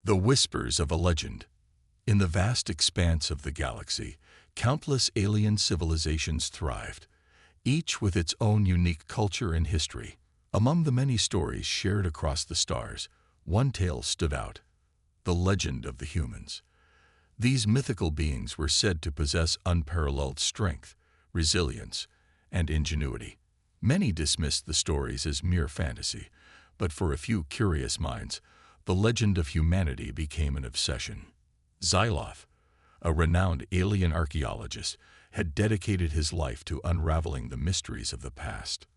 The whispers of a legend. In the vast expanse of the galaxy, countless alien civilizations thrived, each with its own unique culture and history. Among the many stories shared across the stars, one tale stood out: the legend of the humans. These mythical beings were said to possess unparalleled strength, resilience, and ingenuity. Many dismissed the stories as mere fantasy, but for a few curious minds, the legend of humanity became an obsession. Xyloth, a renowned alien archaeologist, had dedicated his life to unraveling the mysteries of the past.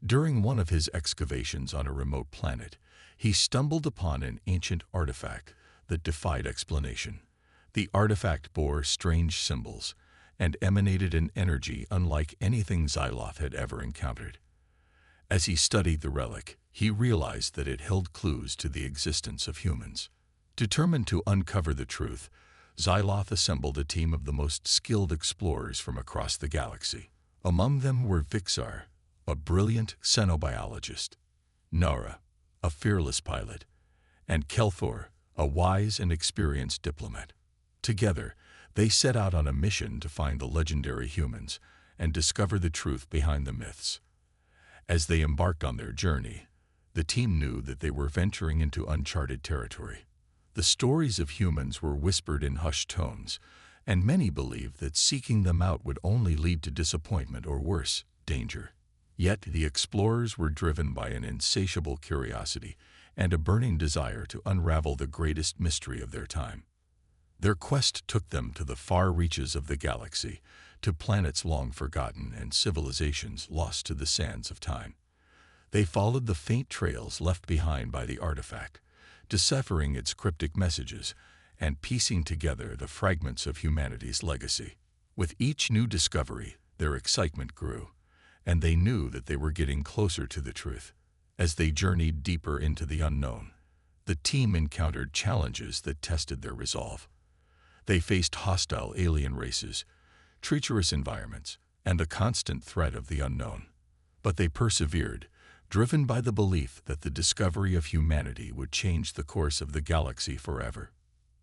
During one of his excavations on a remote planet, he stumbled upon an ancient artifact that defied explanation. The artifact bore strange symbols and emanated an energy unlike anything Xyloth had ever encountered. As he studied the relic, he realized that it held clues to the existence of humans. Determined to uncover the truth, Xyloth assembled a team of the most skilled explorers from across the galaxy. Among them were Vixar, a brilliant xenobiologist, Nara, a fearless pilot, and Kelthor, a wise and experienced diplomat. Together, they set out on a mission to find the legendary humans and discover the truth behind the myths. As they embarked on their journey, the team knew that they were venturing into uncharted territory. The stories of humans were whispered in hushed tones, and many believed that seeking them out would only lead to disappointment or worse, danger. Yet the explorers were driven by an insatiable curiosity and a burning desire to unravel the greatest mystery of their time. Their quest took them to the far reaches of the galaxy, to planets long forgotten and civilizations lost to the sands of time. They followed the faint trails left behind by the artifact, deciphering its cryptic messages and piecing together the fragments of humanity's legacy. With each new discovery, their excitement grew, and they knew that they were getting closer to the truth. As they journeyed deeper into the unknown, the team encountered challenges that tested their resolve. They faced hostile alien races, treacherous environments, and the constant threat of the unknown. But they persevered, driven by the belief that the discovery of humanity would change the course of the galaxy forever.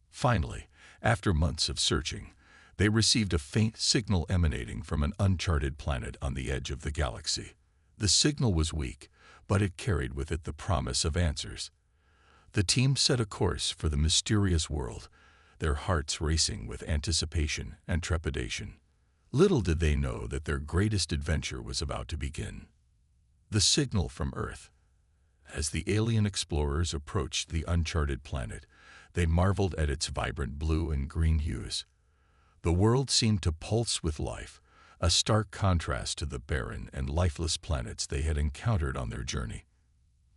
Finally, after months of searching, they received a faint signal emanating from an uncharted planet on the edge of the galaxy. The signal was weak, but it carried with it the promise of answers. The team set a course for the mysterious world, their hearts racing with anticipation and trepidation. Little did they know that their greatest adventure was about to begin. The signal from Earth. As the alien explorers approached the uncharted planet, they marveled at its vibrant blue and green hues. The world seemed to pulse with life, a stark contrast to the barren and lifeless planets they had encountered on their journey.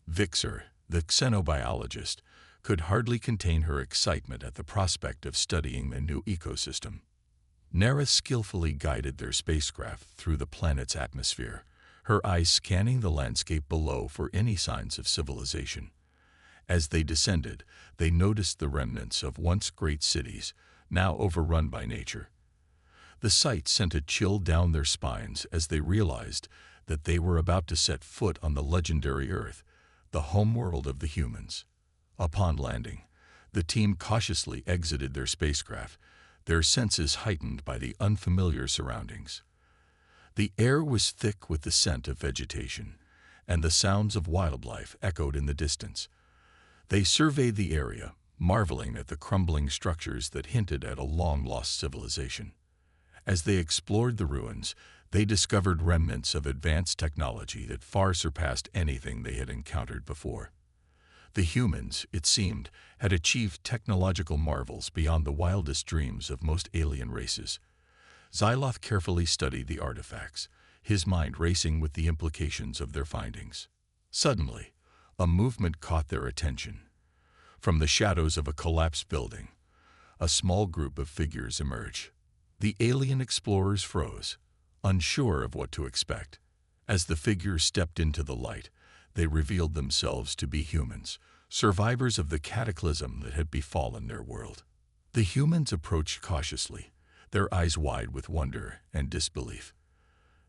Vixar, the xenobiologist, could hardly contain her excitement at the prospect of studying the new ecosystem. Nara skillfully guided their spacecraft through the planet's atmosphere, her eyes scanning the landscape below for any signs of civilization. As they descended, they noticed the remnants of once great cities, now overrun by nature. The sight sent a chill down their spines as they realized that they were about to set foot on the legendary Earth, the homeworld of the humans. Upon landing, the team cautiously exited their spacecraft, their senses heightened by the unfamiliar surroundings. The air was thick with the scent of vegetation, and the sounds of wildlife echoed in the distance. They surveyed the area, marveling at the crumbling structures that hinted at a long-lost civilization. As they explored the ruins, they discovered remnants of advanced technology that far surpassed anything they had encountered before. The humans, it seemed, had achieved technological marvels beyond the wildest dreams of most alien races. Xyloth carefully studied the artifacts, his mind racing with the implications of their findings. Suddenly, a movement caught their attention. From the shadows of a collapsed building, a small group of figures emerged. The alien explorers froze, unsure of what to expect. As the figures stepped into the light, they revealed themselves to be humans, survivors of the cataclysm that had befallen their world. The humans approached cautiously, their eyes wide with wonder and disbelief.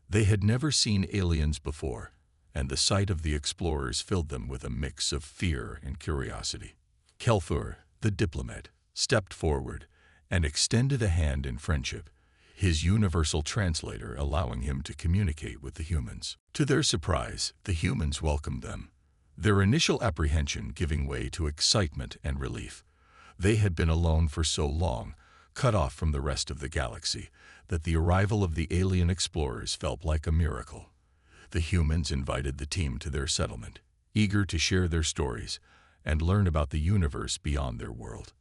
They had never seen aliens before, and the sight of the explorers filled them with a mix of fear and curiosity. Kelthor, The diplomat stepped forward and extended a hand in friendship, his universal translator allowing him to communicate with the humans. To their surprise, the humans welcomed them, their initial apprehension giving way to excitement and relief. They had been alone for so long, cut off from the rest of the galaxy, that the arrival of the alien explorers felt like a miracle. The humans invited the team to their settlement, eager to share their stories and learn about the universe beyond their world.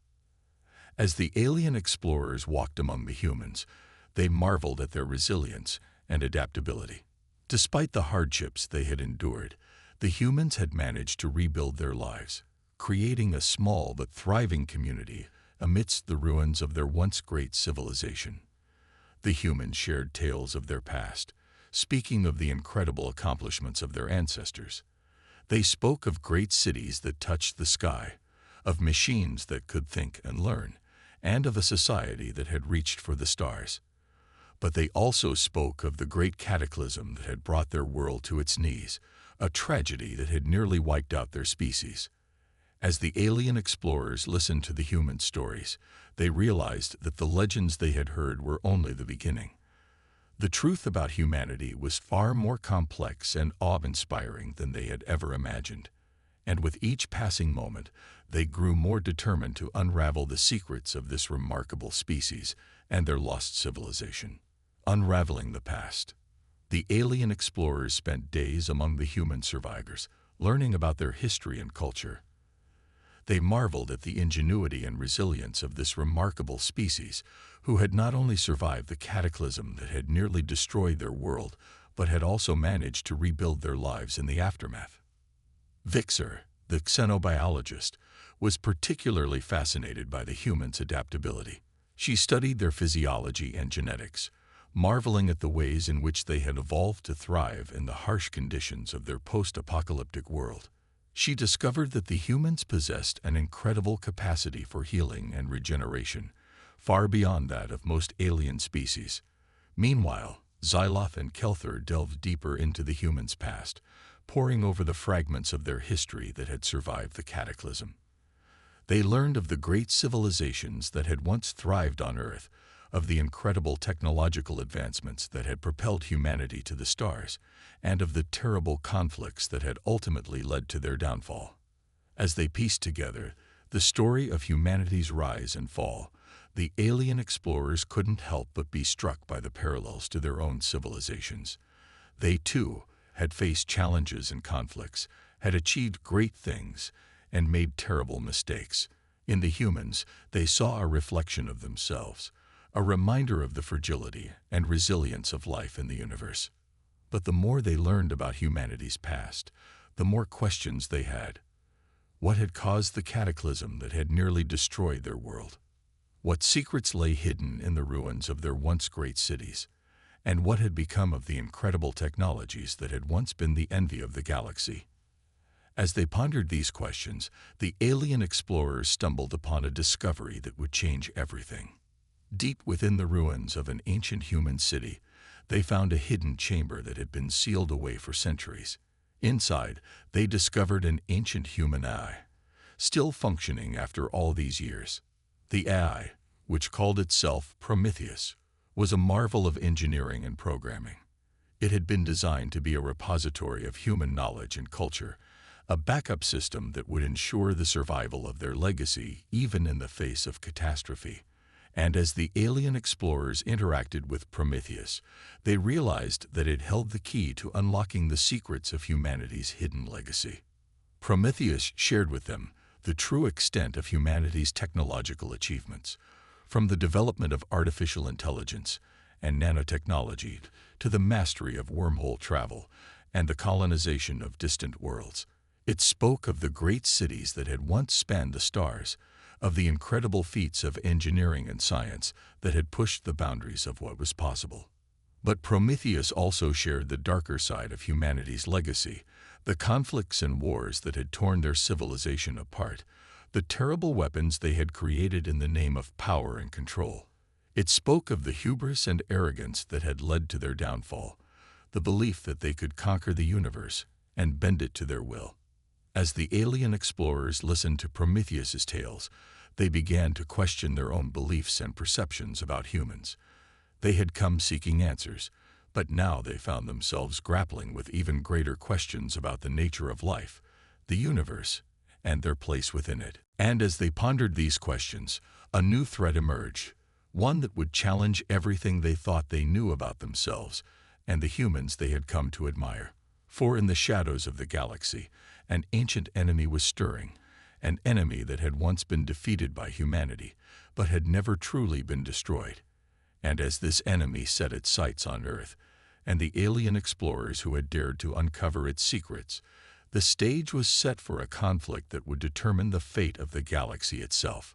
As the alien explorers walked among the humans, they marveled at their resilience and adaptability. Despite the hardships they had endured, the humans had managed to rebuild their lives, creating a small but thriving community amidst the ruins of their once great civilization. The humans shared tales of their past, speaking of the incredible accomplishments of their ancestors. They spoke of great cities that touched the sky, of machines that could think and learn, and of a society that had reached for the stars. But they also spoke of the great cataclysm that had brought their world to its knees, a tragedy that had nearly wiped out their species. As the alien explorers listened to the human stories, they realized that the legends they had heard were only the beginning. The truth about humanity was far more complex and awe-inspiring than they had ever imagined. And with each passing moment, they grew more determined to unravel the secrets of this remarkable species and their lost civilization. Unraveling the past. The alien explorers spent days among the human survivors, learning about their history and culture. They marveled at the ingenuity and resilience of this remarkable species, who had not only survived the cataclysm that had nearly destroyed their world, but had also managed to rebuild their lives in the aftermath. Vixer, the xenobiologist, was particularly fascinated by the humans' adaptability. She studied their physiology and genetics, marveling at the ways in which they had evolved to thrive in the harsh conditions of their post-apocalyptic world. She discovered that the humans possessed an incredible capacity for healing and regeneration, far beyond that of most alien species. Meanwhile, Xyloth and Kelthur delved deeper into the humans' past, poring over the fragments of their history that had survived the cataclysm. They learned of the great civilizations that had once thrived on Earth, of the incredible technological advancements that had propelled humanity to the stars, and of the terrible conflicts that had ultimately led to their downfall. As they pieced together the story of humanity's rise and fall, the alien explorers couldn't help but be struck by the parallels to their own civilizations. They, too, had faced challenges and conflicts, had achieved great things, and made terrible mistakes. In the humans, they saw a reflection of themselves, a reminder of the fragility and resilience of life in the universe. But the more they learned about humanity's past, the more questions they had. What had caused the cataclysm that had nearly destroyed their world? What secrets lay hidden in the ruins of their once great cities? And what had become of the incredible technologies that had once been the envy of the galaxy? As they pondered these questions, the alien explorers stumbled upon a discovery that would change everything. Deep within the ruins of an ancient human city, they found a hidden chamber that had been sealed away for centuries. Inside, they discovered an ancient human AI, still functioning after all these years. The AI, which called itself Prometheus, was a marvel of engineering and programming. It had been designed to be a repository of human knowledge and culture, a backup system that would ensure the survival of their legacy even in the face of catastrophe. And as the alien explorers interacted with Prometheus, they realized that it held the key to unlocking the secrets of humanity's hidden legacy. Prometheus shared with them the true extent of humanity's technological achievements, from the development of artificial intelligence and nanotechnology to the mastery of wormhole travel and the colonization of distant worlds. It spoke of the great cities that had once spanned the stars, of the incredible feats of engineering and science that had pushed the boundaries of what was possible. But Prometheus also shared the darker side of humanity's legacy, the conflicts and wars that had torn their civilization apart, the terrible weapons they had created in the name of power and control. It spoke of the hubris and arrogance that had led to their downfall, the belief that they could conquer the universe and bend it to their will. As the alien explorers listened to Prometheus's tales, They began to question their own beliefs and perceptions about humans. They had come seeking answers, but now they found themselves grappling with even greater questions about the nature of life, the universe, and their place within it. And as they pondered these questions, a new threat emerged, one that would challenge everything they thought they knew about themselves and the humans they had come to admire. For in the shadows of the galaxy, an ancient enemy was stirring, an enemy that had once been defeated by humanity, but had never truly been destroyed. And as this enemy set its sights on Earth, and the alien explorers who had dared to uncover its secrets, the stage was set for a conflict that would determine the fate of the galaxy itself.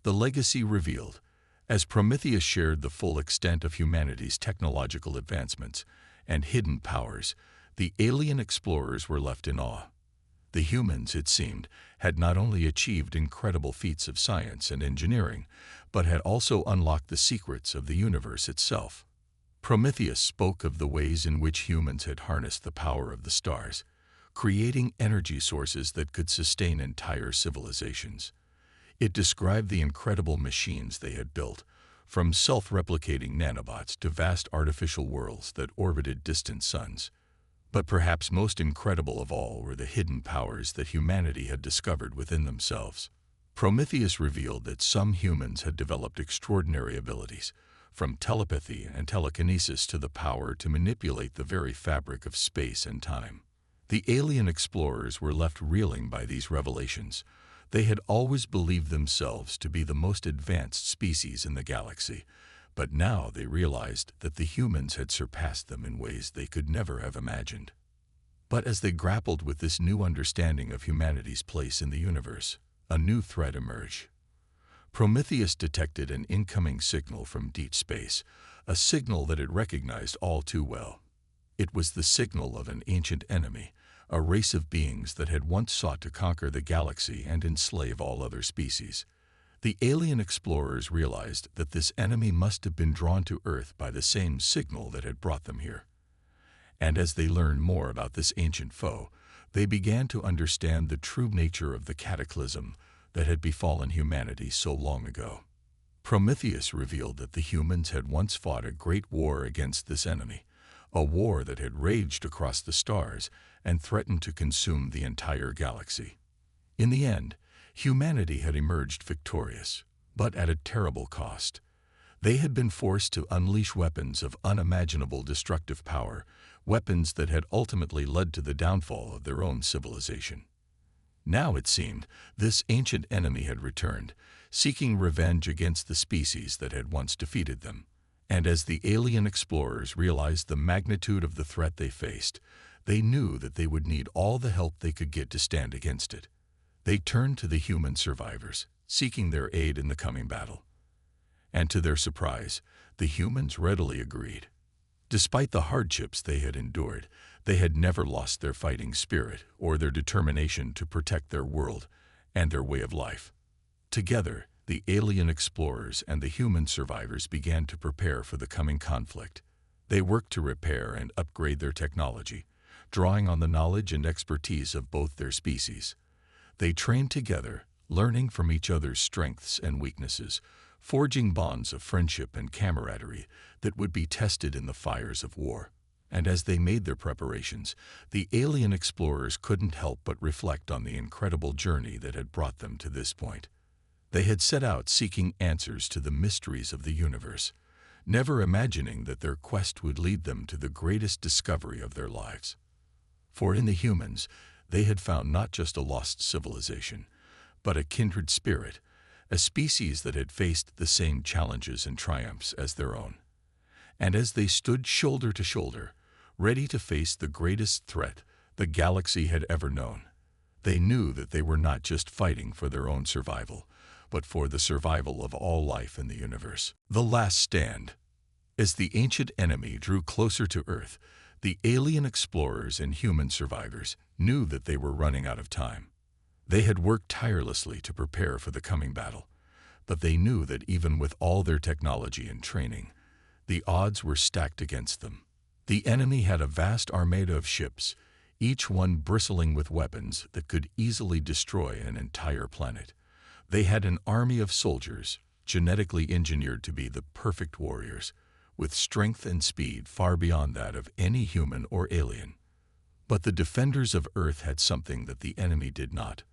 The legacy revealed. As Prometheus shared the full extent of humanity's technological advancements and hidden powers, the alien explorers were left in awe. The humans, it seemed, had not only achieved incredible feats of science and engineering, but had also unlocked the secrets of the universe itself. Prometheus spoke of the ways in which humans had harnessed the power of the stars, creating energy sources that could sustain entire civilizations. It described the incredible machines they had built, from self-replicating nanobots to vast artificial worlds that orbited distant suns. But perhaps most incredible of all were the hidden powers that humanity had discovered within themselves. Prometheus revealed that some humans had developed extraordinary abilities, from telepathy and telekinesis to the power to manipulate the very fabric of space and time. The alien explorers were left reeling by these revelations. They had always believed themselves to be the most advanced species in the galaxy, but now they realized that the humans had surpassed them in ways they could never have imagined. But as they grappled with this new understanding of humanity's place in the universe, a new threat emerged. Prometheus detected an incoming signal from deep space, a signal that it recognized all too well. It was the signal of an ancient enemy, a race of beings that had once sought to conquer the galaxy and enslave all other species. The alien explorers realized that this enemy must have been drawn to Earth by the same signal that had brought them here. And as they learned more about this ancient foe, they began to understand the true nature of the cataclysm that had befallen humanity so long ago. Prometheus revealed that the humans had once fought a great war against this enemy, a war that had raged across the stars and threatened to consume the entire galaxy. In the end, humanity had emerged victorious, but at a terrible cost. They had been forced to unleash weapons of unimaginable destructive power, weapons that had ultimately led to the downfall of their own civilization. Now, it seemed, this ancient enemy had returned, seeking revenge against the species that had once defeated them. And as the alien explorers realized the magnitude of the threat they faced, they knew that they would need all the help they could get to stand against it. They turned to the human survivors, seeking their aid in the coming battle. And to their surprise, the humans readily agreed. Despite the hardships they had endured, they had never lost their fighting spirit or their determination to protect their world and their way of life. Together, the alien explorers and the human survivors began to prepare for the coming conflict. They worked to repair and upgrade their technology, drawing on the knowledge and expertise of both their species. They trained together, learning from each other's strengths and weaknesses, forging bonds of friendship and camaraderie that would be tested in the fires of war. And as they made their preparations, the alien explorers couldn't help but reflect on the incredible journey that had brought them to this point. They had set out seeking answers to the mysteries of the universe, never imagining that their quest would lead them to the greatest discovery of their lives. For in the humans, they had found not just a lost civilization, but a kindred spirit, a species that had faced the same challenges and triumphs as their own. And as they stood shoulder to shoulder, ready to face the greatest threat the galaxy had ever known, they knew that they were not just fighting for their own survival, but for the survival of all life in the universe. The Last Stand. As the ancient enemy drew closer to Earth, the alien explorers and human survivors knew that they were running out of time. They had worked tirelessly to prepare for the coming battle, but they knew that even with all their technology and training, the odds were stacked against them. The enemy had a vast armada of ships, each one bristling with weapons that could easily destroy an entire planet. They had an army of soldiers, genetically engineered to be the perfect warriors, with strength and speed far beyond that of any human or alien. But the defenders of Earth had something that the enemy did not: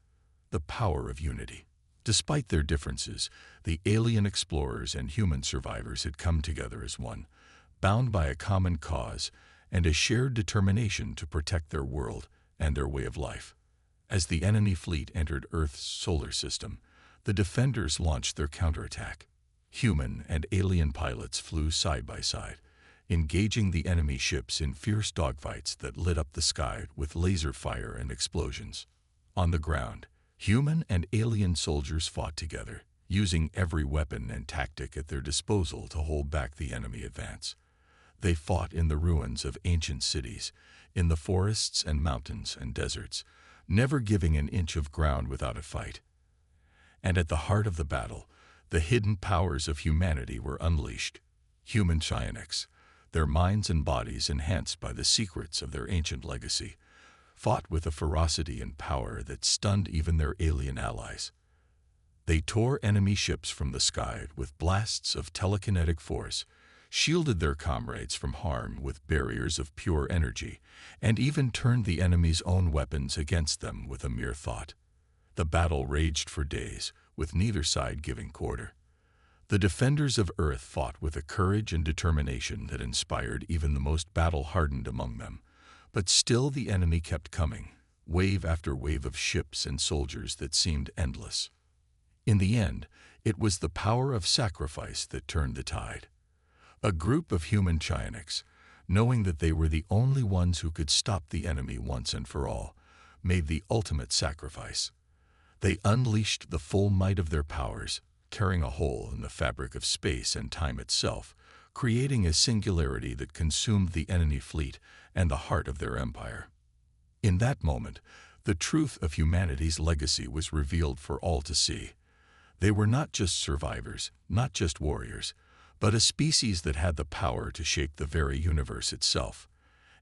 the power of unity. Despite their differences, the alien explorers and human survivors had come together as one, bound by a common cause and a shared determination to protect their world and their way of life. As the enemy fleet entered Earth's solar system, the defenders launched their counterattack. Human and alien pilots flew side by side, engaging the enemy ships in fierce dogfights that lit up the sky with laser fire and explosions. On the ground, human and alien soldiers fought together, using every weapon and tactic at their disposal to hold back the enemy advance. They fought in the ruins of ancient cities, in the forests and mountains and deserts, never giving an inch of ground without a fight. And at the heart of the battle, the hidden powers of humanity were unleashed. Human psionics, their minds and bodies enhanced by the secrets of their ancient legacy, fought with a ferocity and power that stunned even their alien allies. They tore enemy ships from the sky with blasts of telekinetic force, shielded their comrades from harm with barriers of pure energy, and even turned the enemy's own weapons against them with a mere thought. The battle raged for days, with neither side giving quarter. The defenders of Earth fought with a courage and determination that inspired even the most battle-hardened among them. But still the enemy kept coming, wave after wave of ships and soldiers that seemed endless. In the end, it was the power of sacrifice that turned the tide. A group of human psionics, knowing that they were the only ones who could stop the enemy once and for all, made the ultimate sacrifice. They unleashed the full might of their powers, tearing a hole in the fabric of space and time itself, creating a singularity that consumed the enemy fleet and the heart of their empire. In that moment, the truth of humanity's legacy was revealed for all to see. They were not just survivors, not just warriors, but a species that had the power to shake the very universe itself.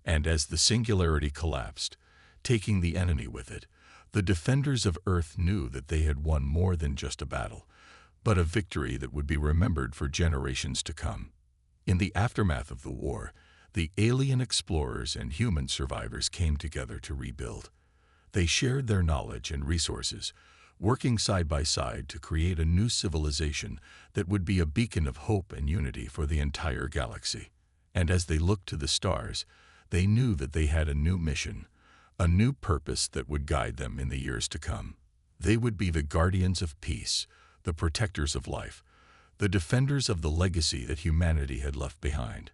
And as the singularity collapsed, taking the enemy with it, the defenders of Earth knew that they had won more than just a battle, but a victory that would be remembered for generations to come. In the aftermath of the war, the alien explorers and human survivors came together to rebuild. They shared their knowledge and resources, working side by side to create a new civilization that would be a beacon of hope and unity for the entire galaxy. And as they looked to the stars, they knew that they had a new mission, a new purpose that would guide them in the years to come. They would be the guardians of peace, the protectors of life, the defenders of the legacy that humanity had left behind.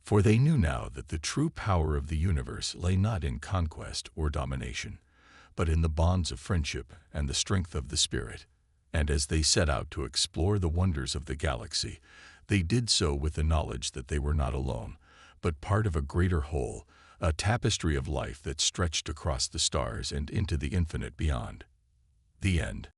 For they knew now that the true power of the universe lay not in conquest or domination, but in the bonds of friendship and the strength of the spirit. And as they set out to explore the wonders of the galaxy, they did so with the knowledge that they were not alone, but part of a greater whole, a tapestry of life that stretched across the stars and into the infinite beyond. The end.